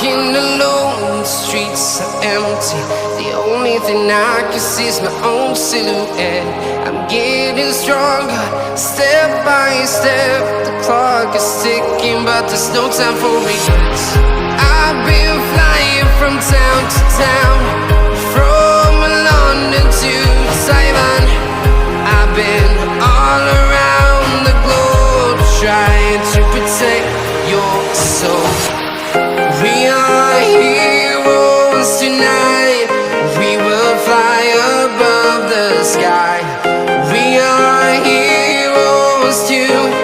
walking alone, the streets are empty. The only thing I can see is my own silhouette. I'm getting stronger, step by step. The clock is ticking, but there's no time for regrets. I've been flying from town to town, from London to Taiwan. I've been all around the globe, trying to protect your soul. We are heroes tonight. We will fly above the sky. We are heroes tonight.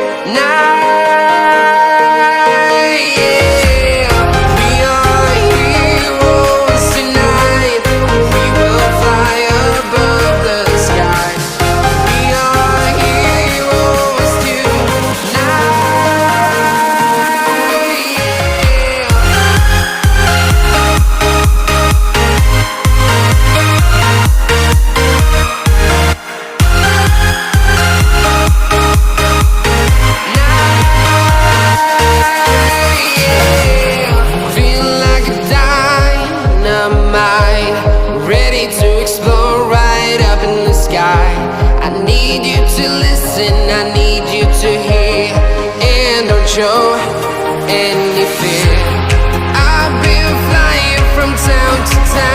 Yeah. We are heroes tonight. We will fly above the sky. We are heroes tonight. Feel like a dynamite, ready to explode right up in the sky. I need you to listen, I need you to hear, and don't show any fear. I've been flying from town to town.